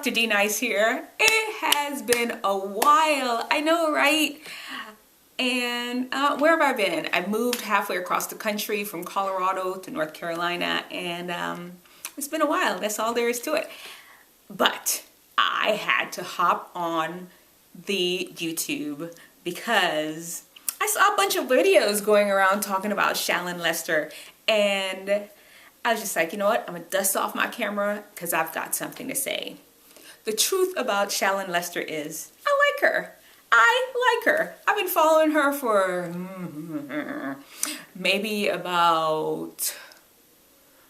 Dr.D-Nice here. It has been a while, I know, right? And where have I been? I've moved halfway across the country from Colorado to North Carolina, and it's been a while. That's all there is to it. But I had to hop on the YouTube because I saw a bunch of videos going around talking about Shallon Lester, and I was just like, you know what? I'm gonna dust off my camera because I've got something to say. The truth about Shallon Lester is I like her. I like her. I've been following her for maybe about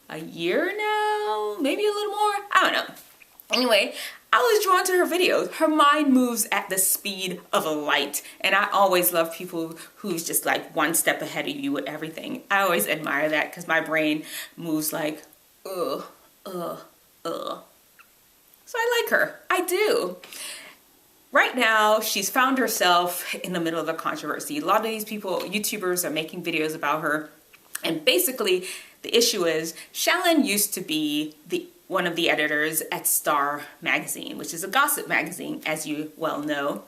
a year now, maybe a little more. I don't know. Anyway, I was drawn to her videos. Her mind moves at the speed of a light. And I always love people who's just like one step ahead of you with everything. I always admire that because my brain moves like, So I like her. I do. Right now, she's found herself in the middle of a controversy. A lot of these people, YouTubers, are making videos about her. And basically, the issue is, Shallon used to be one of the editors at Star magazine, which is a gossip magazine, as you well know.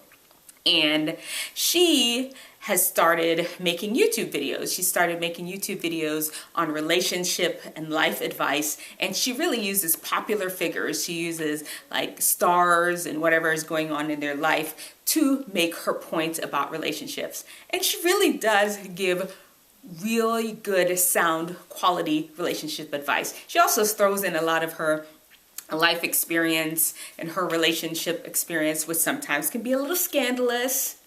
And she has started making YouTube videos. She started making YouTube videos on relationship and life advice. And she really uses popular figures. She uses like stars and whatever is going on in their life to make her point about relationships. And she really does give really good, sound, quality relationship advice. She also throws in a lot of her life experience and her relationship experience, which sometimes can be a little scandalous.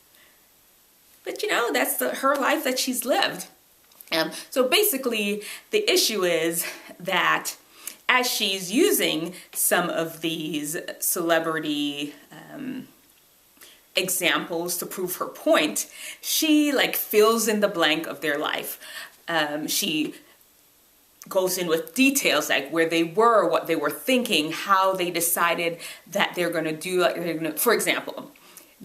But you know, that's her life that she's lived. So basically, the issue is that as she's using some of these celebrity examples to prove her point, she like fills in the blank of their life. She goes in with details like where they were, what they were thinking, how they decided that they're going to do. For example,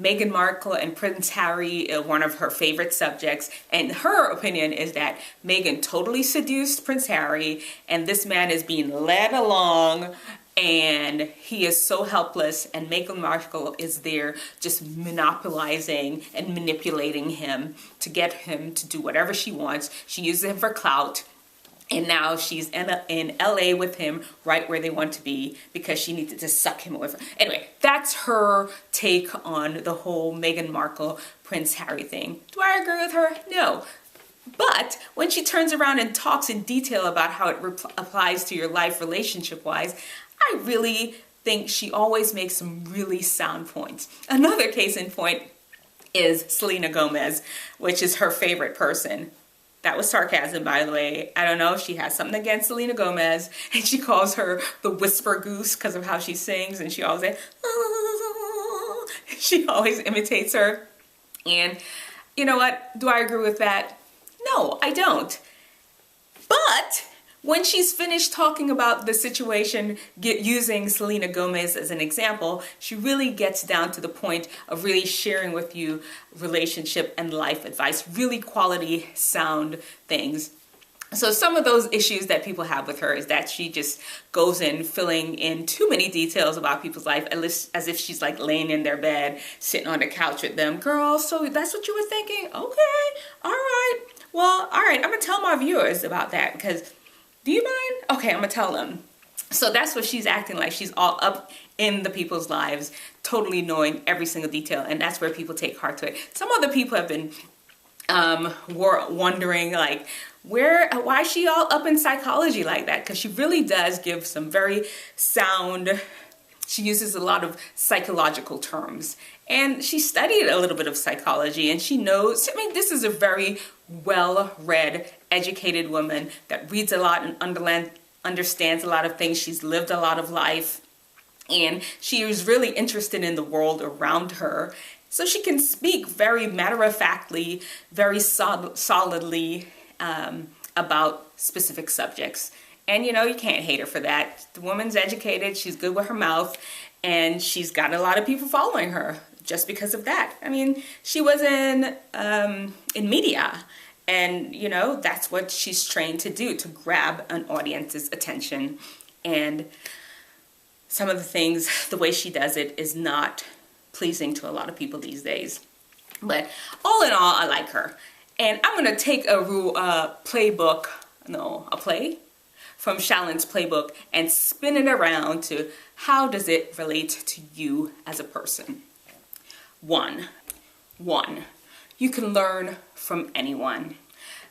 Meghan Markle and Prince Harry are one of her favorite subjects, and her opinion is that Meghan totally seduced Prince Harry, and this man is being led along, and he is so helpless, and Meghan Markle is there just monopolizing and manipulating him to get him to do whatever she wants. She uses him for clout. And now she's in LA with him, right where they want to be, because she needed to suck him away. Anyway, that's her take on the whole Meghan Markle, Prince Harry thing. Do I agree with her? No. But when she turns around and talks in detail about how it applies to your life relationship-wise, I really think she always makes some really sound points. Another case in point is Selena Gomez, which is her favorite person. That was sarcasm, by the way. I don't know if she has something against Selena Gomez, and she calls her the whisper goose because of how she sings, and she always says, oh. She always imitates her. And you know what? Do I agree with that? No, I don't. But when she's finished talking about the situation, using Selena Gomez as an example, she really gets down to the point of really sharing with you relationship and life advice, really quality, sound things. So some of those issues that people have with her is that she just goes in filling in too many details about people's life, as if she's like laying in their bed, sitting on the couch with them. Girl, so that's what you were thinking? Okay, all right. Well, all right, I'm gonna tell my viewers about that because do you mind? Okay, I'm gonna tell them. So that's what she's acting like. She's all up in the people's lives, totally knowing every single detail, and that's where people take heart to it. Some other people have been wondering like, why is she all up in psychology like that? Because she really does give some very sound. She uses a lot of psychological terms, and she studied a little bit of psychology, and she knows. I mean, this is a very well-read, educated woman that reads a lot and understands a lot of things. She's lived a lot of life, and she is really interested in the world around her. So she can speak very matter-of-factly, very solidly about specific subjects. And you know, you can't hate her for that. The woman's educated, she's good with her mouth, and she's got a lot of people following her just because of that. I mean, she was in media, and you know, that's what she's trained to do, to grab an audience's attention. And some of the things, the way she does it is not pleasing to a lot of people these days. But all in all, I like her. And I'm going to take a play from Shallon's playbook and spin it around to how does it relate to you as a person. One, you can learn from anyone.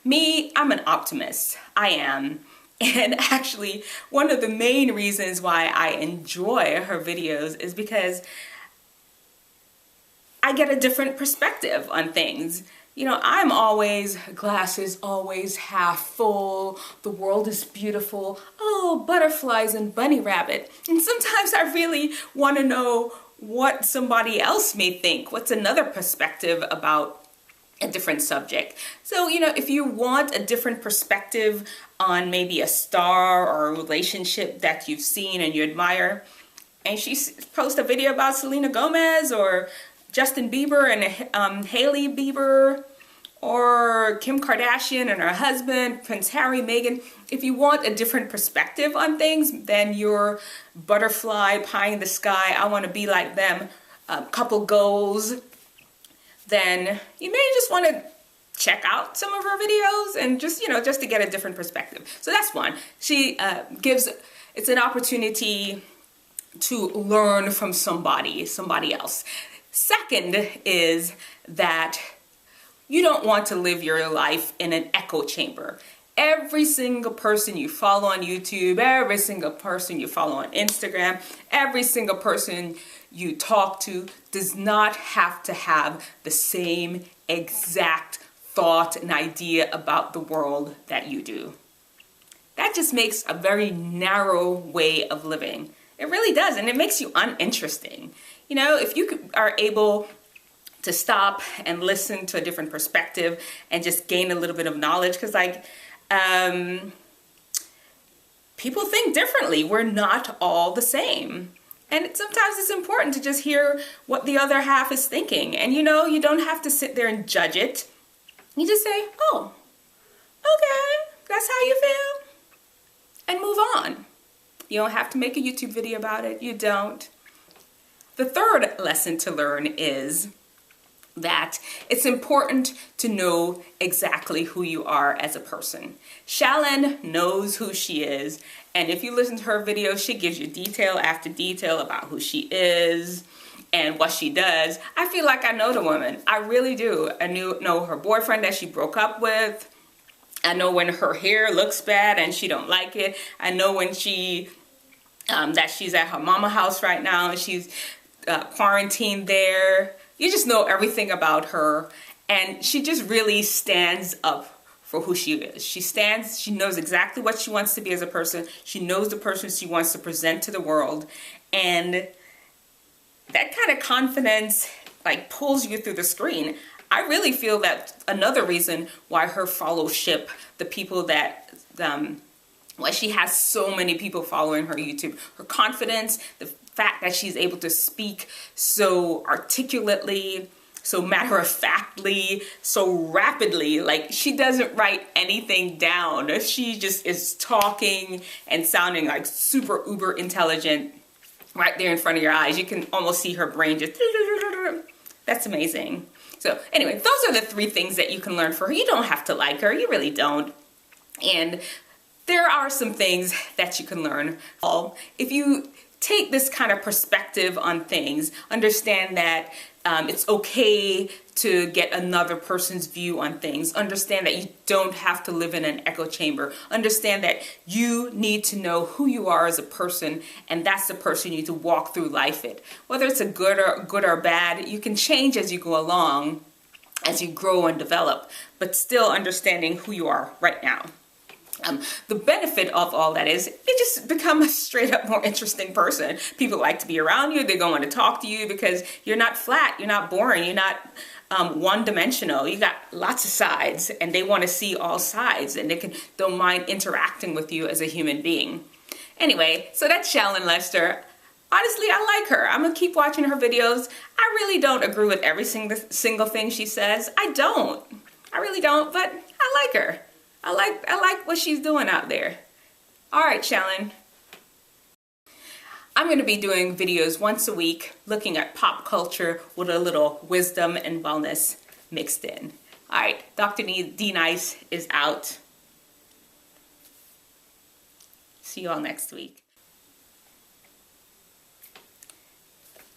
Me, I'm an optimist. I am. And actually, one of the main reasons why I enjoy her videos is because I get a different perspective on things. You know, I'm always, glass is always half full, the world is beautiful, oh, butterflies and bunny rabbit. And sometimes I really want to know what somebody else may think, what's another perspective about a different subject. So, you know, if you want a different perspective on maybe a star or a relationship that you've seen and you admire, and she posts a video about Selena Gomez or Justin Bieber and Hailey Bieber, or Kim Kardashian and her husband, Prince Harry, Meghan. If you want a different perspective on things than your butterfly, pie in the sky, I want to be like them couple goals, then you may just want to check out some of her videos and just, you know, just to get a different perspective. So that's one. She it's an opportunity to learn from somebody else. Second is that you don't want to live your life in an echo chamber. Every single person you follow on YouTube, every single person you follow on Instagram, every single person you talk to does not have to have the same exact thought and idea about the world that you do. That just makes a very narrow way of living. It really does, and it makes you uninteresting. You know, if you are able to stop and listen to a different perspective and just gain a little bit of knowledge, because like people think differently. We're not all the same. And sometimes it's important to just hear what the other half is thinking. And you know, you don't have to sit there and judge it. You just say, oh, okay, that's how you feel, and move on. You don't have to make a YouTube video about it. You don't. The third lesson to learn is that it's important to know exactly who you are as a person. Shallon knows who she is, and if you listen to her videos, she gives you detail after detail about who she is and what she does. I feel like I know the woman. I really do. I know her boyfriend that she broke up with. I know when her hair looks bad and she don't like it. I know when she that she's at her mama house right now and she's quarantined there. You just know everything about her, and she just really stands up for who she is. She knows exactly what she wants to be as a person. She knows the person she wants to present to the world, and that kind of confidence like pulls you through the screen. I really feel that another reason why her followership, the people that why she has so many people following her YouTube, her confidence, the fact that she's able to speak so articulately, so matter-of-factly, so rapidly. Like, she doesn't write anything down. She just is talking and sounding like super uber intelligent right there in front of your eyes. You can almost see her brain just, that's amazing. So anyway, those are the three things that you can learn from her. You don't have to like her, you really don't. And there are some things that you can learn. If you take this kind of perspective on things, understand that it's okay to get another person's view on things. Understand that you don't have to live in an echo chamber. Understand that you need to know who you are as a person, and that's the person you need to walk through life with. Whether it's a good or bad, you can change as you go along, as you grow and develop, but still understanding who you are right now. The benefit of all that is you just become a straight up more interesting person. People like to be around you. They go on to talk to you because you're not flat. You're not boring. You're not one dimensional. You got lots of sides, and they want to see all sides, and they don't mind interacting with you as a human being. Anyway, so that's Shallon Lester. Honestly, I like her. I'm going to keep watching her videos. I really don't agree with every single thing she says. I don't. I really don't, but I like her. I like what she's doing out there. All right, Shallon. I'm going to be doing videos once a week looking at pop culture with a little wisdom and wellness mixed in. All right, Dr. D-Nice is out. See you all next week.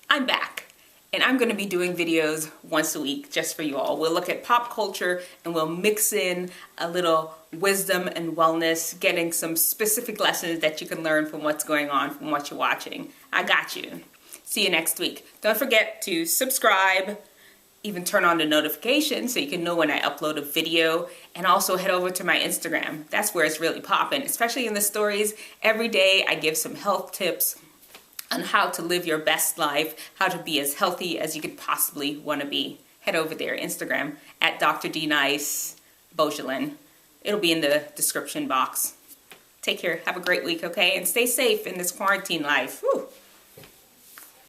I'm back, and I'm going to be doing videos once a week just for you all. We'll look at pop culture and we'll mix in a little wisdom and wellness, getting some specific lessons that you can learn from what's going on, from what you're watching. I got you. See you next week. Don't forget to subscribe, even turn on the notifications so you can know when I upload a video, and also head over to my Instagram. That's where it's really popping, especially in the stories. Every day I give some health tips on how to live your best life, how to be as healthy as you could possibly want to be. Head over there, Instagram, at Dr.D-Nice, Shallon. It'll be in the description box. Take care. Have a great week, okay? And stay safe in this quarantine life. Whew.